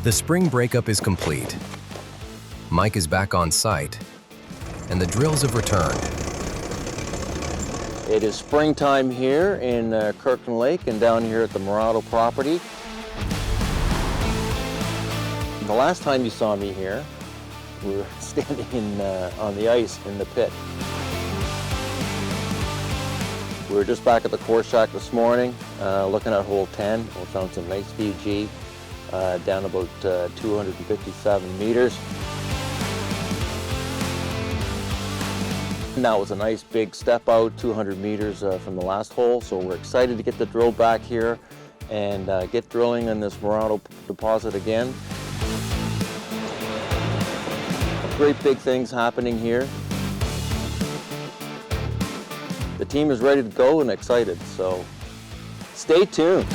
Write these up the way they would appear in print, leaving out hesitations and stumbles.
The spring breakup is complete. Mike is back on site, and the drills have returned. It is springtime here in Kirkland Lake and down here at the Mirado property. The last time you saw me here, we were standing on the ice in the pit. We were just back at the core shack this morning, looking at hole 10. We found some nice VG down about 257 meters. And that was a nice big step out, 200 meters from the last hole. So we're excited to get the drill back here and get drilling in this Mirado deposit again. Great big things happening here. The team is ready to go and excited, so stay tuned.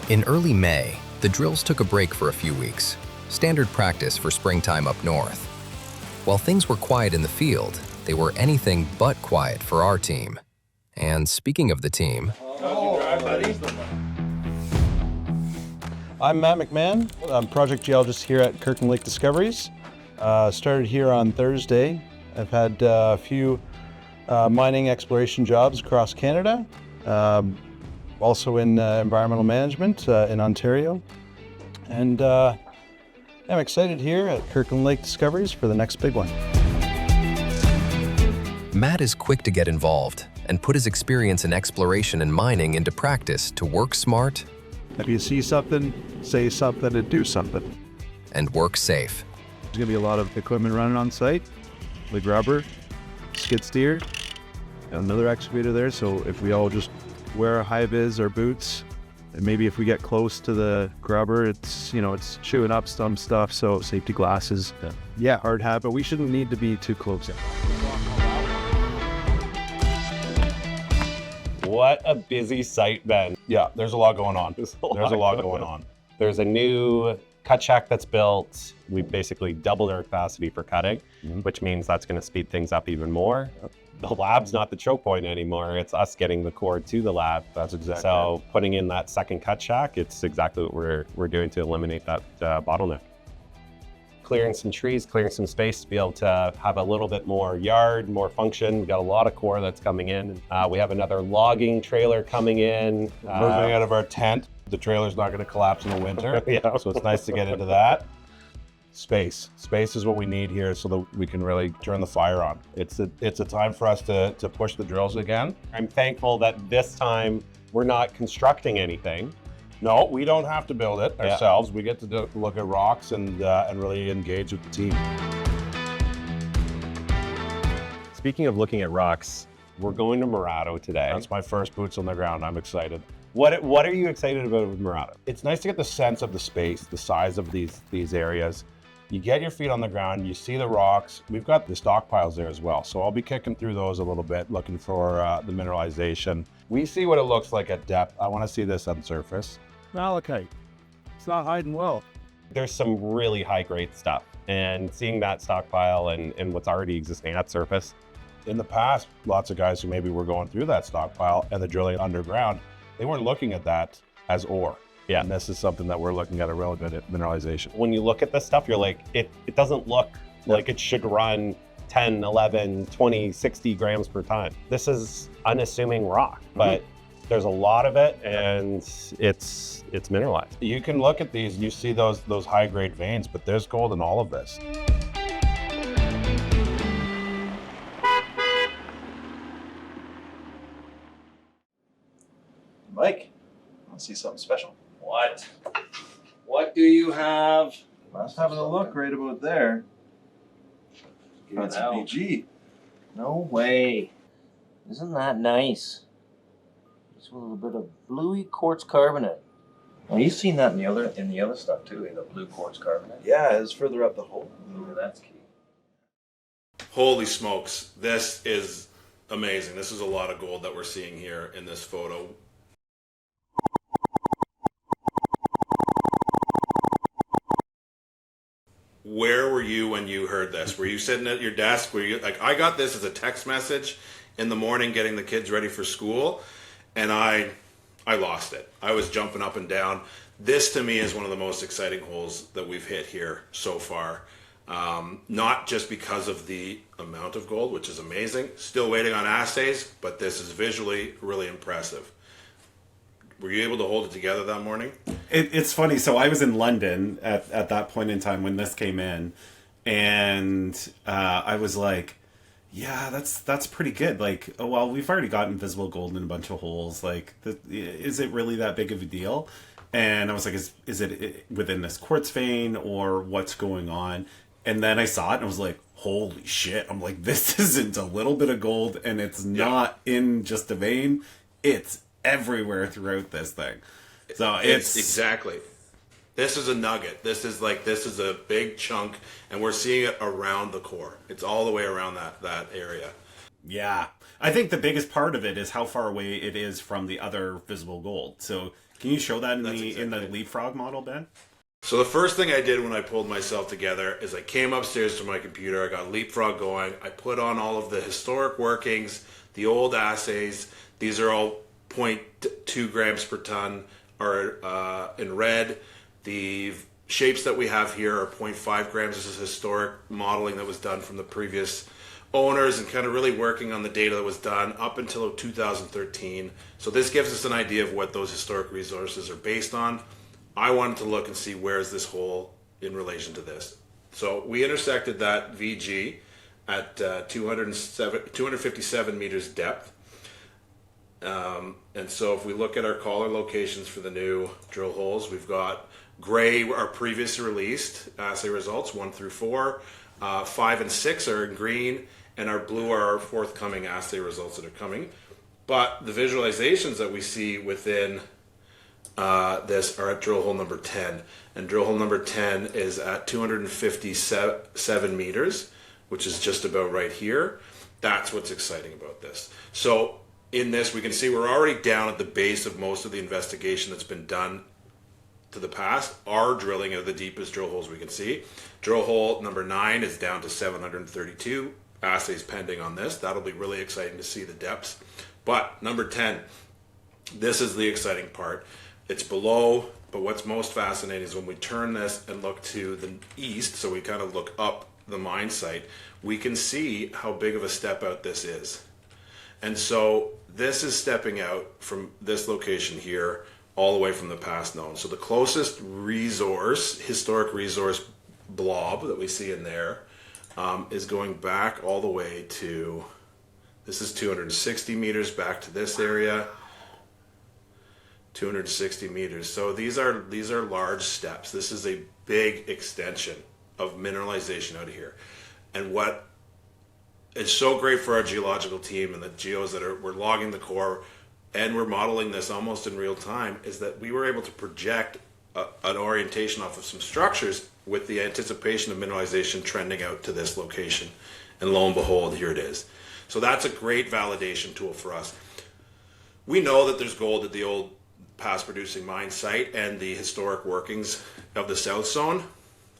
In early May, the drills took a break for a few weeks, standard practice for springtime up north. While things were quiet in the field, they were anything but quiet for our team. And speaking of the team, I'm Matt McMahon. I'm project geologist here at Kirkland Lake Discoveries. Started here on Thursday. I've had a few mining exploration jobs across Canada, also in environmental management in Ontario. And I'm excited here at Kirkland Lake Discoveries for the next big one. Matt is quick to get involved and put his experience in exploration and mining into practice to work smart. If you see something, say something and do something. And work safe. There's gonna be a lot of equipment running on site, like rubber, skid steer, another excavator there. So if we all just wear our high-vis or boots, and maybe if we get close to the grubber, it's chewing up some stuff. So safety glasses. Yeah, hard hat, but we shouldn't need to be too close. What a busy site, Ben. Yeah, there's a lot going on. There's a lot going on. There's a new cut shack that's built. We basically doubled our capacity for cutting, which means that's going to speed things up even more. The lab's not the choke point anymore. It's us getting the core to the lab. That's exactly. So putting in that second cut shack, it's exactly what we're doing to eliminate that bottleneck. Clearing some trees, clearing some space to be able to have a little bit more yard, more function. We've got a lot of core that's coming in. We have another logging trailer coming in. Moving out of our tent. The trailer's not going to collapse in the winter. Yeah. So it's nice to get into that. Space is what we need here so that we can really turn the fire on. It's a time for us to push the drills again. I'm thankful that this time we're not constructing anything. No, we don't have to build it ourselves. Yeah. We get to look at rocks and really engage with the team. Speaking of looking at rocks, we're going to Mirado today. That's my first boots on the ground. I'm excited. What are you excited about with Mirado? It's nice to get the sense of the space, the size of these areas. You get your feet on the ground, you see the rocks. We've got the stockpiles there as well. So I'll be kicking through those a little bit, looking for the mineralization. We see what it looks like at depth. I want to see this on surface. Malachite. It's not hiding well. There's some really high grade stuff, and seeing that stockpile and what's already existing at surface. In the past, lots of guys who maybe were going through that stockpile and the drilling underground, they weren't looking at that as ore. Yeah. And this is something that we're looking at a real good mineralization. When you look at this stuff, you're like, it doesn't look like it should run 10, 11, 20, 60 grams per ton. This is unassuming rock, but there's a lot of it and it's mineralized. You can look at these and you see those high grade veins, but there's gold in all of this. Mike, want to see something special? What? What do you have? I was having a look right about there. Found some BG. No way. Isn't that nice? Just a little bit of bluey quartz carbonate. Well, you've seen that in the other stuff too, the blue quartz carbonate. Yeah, it's further up the hole. Ooh, that's key. Holy smokes, this is amazing. This is a lot of gold that we're seeing here in this photo. Where were you when you heard this? Were you sitting at your desk? Were you like, I got this as a text message in the morning getting the kids ready for school, and I lost it. I was jumping up and down. This to me is one of the most exciting holes that we've hit here so far. Not just because of the amount of gold, which is amazing, still waiting on assays, but this is visually really impressive. Were you able to hold it together that morning? It's funny. So I was in London at that point in time when this came in, and I was like, yeah, that's pretty good. Like, oh, well, we've already got invisible gold in a bunch of holes. Like, is it really that big of a deal? And I was like, is it within this quartz vein or what's going on? And then I saw it and I was like, holy shit. I'm like, this isn't a little bit of gold, and it's not in just a vein. It's everywhere throughout this thing. So it's exactly. This is a nugget. This is a big chunk, and we're seeing it around the core. It's all the way around that area. Yeah. I think the biggest part of it is how far away it is from the other visible gold. So can you show that in the leapfrog model, Ben? So the first thing I did when I pulled myself together is I came upstairs to my computer, I got Leapfrog going, I put on all of the historic workings, the old assays. These are all 0.2 grams per ton are in red. The shapes that we have here are 0.5 grams. This is historic modeling that was done from the previous owners and kind of really working on the data that was done up until 2013. So this gives us an idea of what those historic resources are based on. I wanted to look and see where is this hole in relation to this. So we intersected that VG at 257 meters depth. And so if we look at our collar locations for the new drill holes, we've got gray, our previously released assay results, 1 through 4. 5 and 6 are in green, and our blue are our forthcoming assay results that are coming. But the visualizations that we see within this are at drill hole number 10. And drill hole number 10 is at 257 meters, which is just about right here. That's what's exciting about this. So in this, we can see we're already down at the base of most of the investigation that's been done to the past. Our drilling of the deepest drill holes we can see. Drill hole number 9 is down to 732. Assays pending on this. That'll be really exciting to see the depths. But number 10, this is the exciting part. It's below, but what's most fascinating is when we turn this and look to the east, so we kind of look up the mine site, we can see how big of a step out this is. And so this is stepping out from this location here all the way from the past known. So the closest resource, historic resource blob that we see in there is going back all the way to, this is 260 meters back to this area, 260 meters. So these are large steps. This is a big extension of mineralization out of here. And what is so great for our geological team and the geos that we're logging the core and we're modeling this almost in real time is that we were able to project an orientation off of some structures with the anticipation of mineralization trending out to this location. And lo and behold, here it is. So that's a great validation tool for us. We know that there's gold at the old past producing mine site and the historic workings of the South Zone.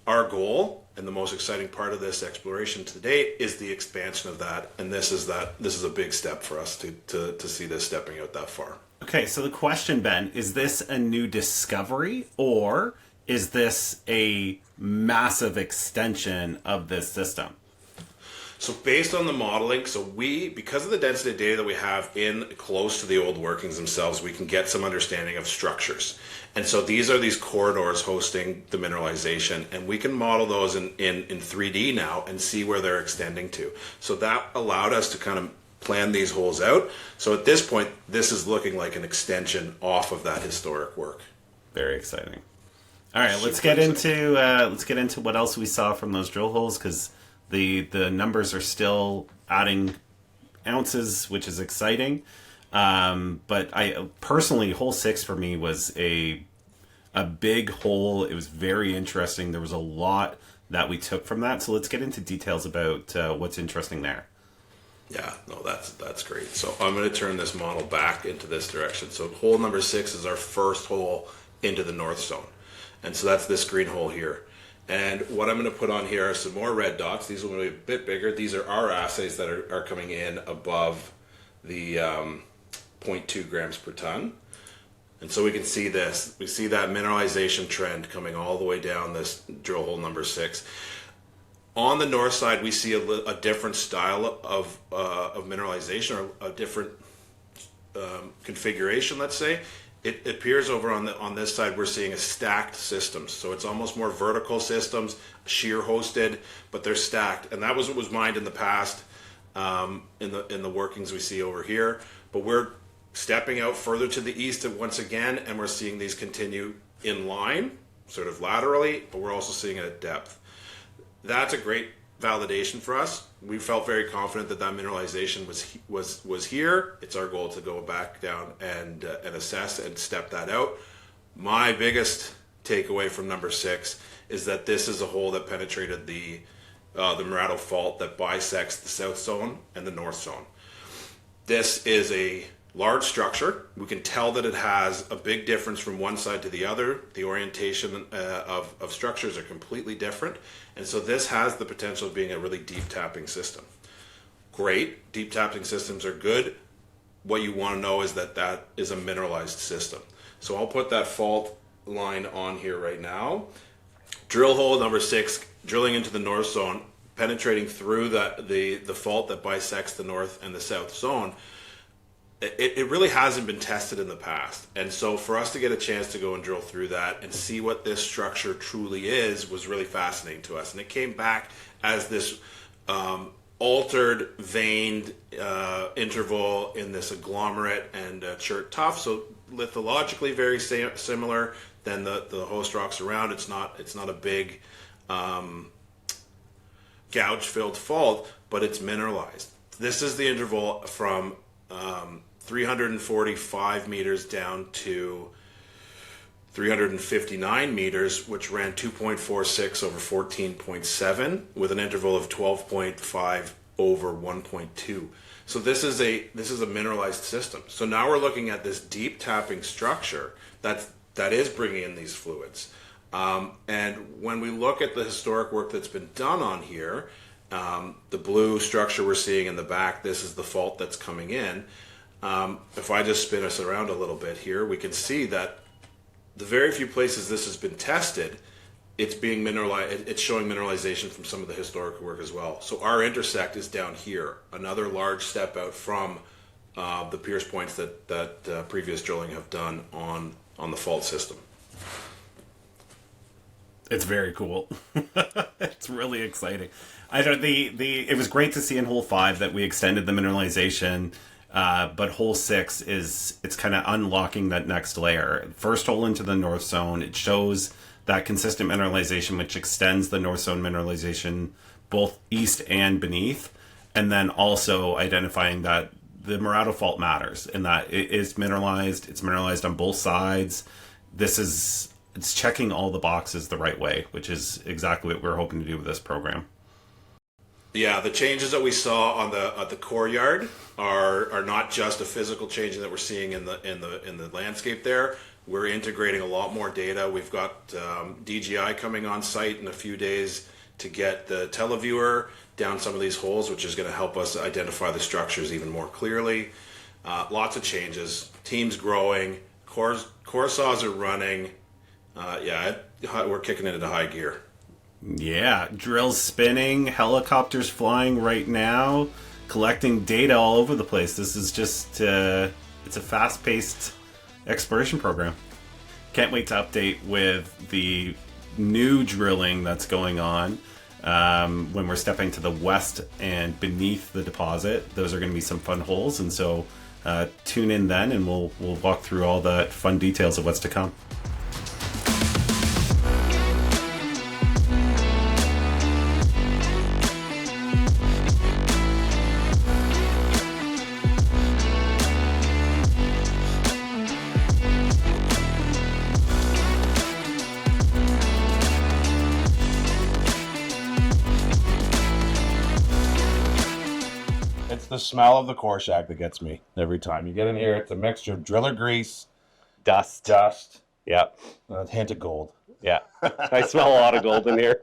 Our goal and the most exciting part of this exploration to date is the expansion of that, and this is a big step for us to see this stepping out that far. Okay, so the question, Ben, is this a new discovery or is this a massive extension of this system? So based on the modeling, because of the density of data that we have in close to the old workings themselves, we can get some understanding of structures. And so these are these corridors hosting the mineralization, and we can model those in 3D now and see where they're extending to. So that allowed us to kind of plan these holes out. So at this point, this is looking like an extension off of that historic work. Very exciting. All right, let's get into what else we saw from those drill holes, because the numbers are still adding ounces, which is exciting. But I personally, hole 6 for me was a big hole. It was very interesting. There was a lot that we took from that. So let's get into details about what's interesting there. Yeah, no, that's great. So I'm going to turn this model back into this direction. So hole number 6 is our first hole into the North Zone. And so that's this green hole here. And what I'm going to put on here are some more red dots. These will be a bit bigger. These are our assays that are coming in above the 0.2 grams per ton. And so we can see this. We see that mineralization trend coming all the way down this drill hole number 6. On the north side, we see a different style of mineralization, or a different configuration, let's say. It appears over on this side, we're seeing a stacked system. So it's almost more vertical systems, shear hosted, but they're stacked. And that was what was mined in the past, in the workings we see over here. But we're stepping out further to the east once again, and we're seeing these continue in line, sort of laterally, but we're also seeing it at depth. That's a great validation for us. We felt very confident that mineralization was here. It's our goal to go back down and assess and step that out. My biggest takeaway from number 6 is that this is a hole that penetrated the Mirado fault that bisects the south zone and the north zone. This is a large structure. We can tell that it has a big difference from one side to the other. The orientation of structures are completely different. And so this has the potential of being a really deep tapping system. Great, deep tapping systems are good. What you want to know is that is a mineralized system. So I'll put that fault line on here right now. Drill hole number 6, drilling into the north zone, penetrating through the fault that bisects the north and the south zone. It really hasn't been tested in the past. And so for us to get a chance to go and drill through that and see what this structure truly is was really fascinating to us. And it came back as this altered veined interval in this agglomerate and chert tuff. So lithologically very similar than the host rocks around. It's not a big gouge filled fault, but it's mineralized. This is the interval from 345 meters down to 359 meters, which ran 2.46 over 14.7 with an interval of 12.5 over 1.2. So this is a mineralized system. So now we're looking at this deep tapping structure that is bringing in these fluids. And when we look at the historic work that's been done on here, the blue structure we're seeing in the back, this is the fault that's coming in. If I just spin us around a little bit here, we can see that the very few places this has been tested, it's being mineralized. It's showing mineralization from some of the historical work as well. So our intersect is down here, another large step out from the pierce points that previous drilling have done on the fault system. It's very cool. It's really exciting. It was great to see in hole 5 that we extended the mineralization, but hole 6 it's kind of unlocking that next layer. First hole into the north zone, it shows that consistent mineralization, which extends the north zone mineralization both east and beneath, and then also identifying that the Mirado fault matters and that it is mineralized. It's mineralized on both sides. It's checking all the boxes the right way, which is exactly what we're hoping to do with this program. Yeah, the changes that we saw on the core yard are not just a physical change that we're seeing in the landscape there. We're integrating a lot more data. We've got DGI coming on site in a few days to get the televiewer down some of these holes, which is going to help us identify the structures even more clearly. Lots of changes. Teams growing. Core saws are running. We're kicking it into high gear. Yeah, drills spinning, helicopters flying right now, collecting data all over the place. This is just, it's a fast-paced exploration program. Can't wait to update with the new drilling that's going on when we're stepping to the west and beneath the deposit. Those are going to be some fun holes, and so tune in then and we'll walk through all the fun details of what's to come. The smell of the core shack that gets me every time. You get in here, it's a mixture of driller grease, dust, Yep. a hint of gold. Yeah, I smell a lot of gold in here.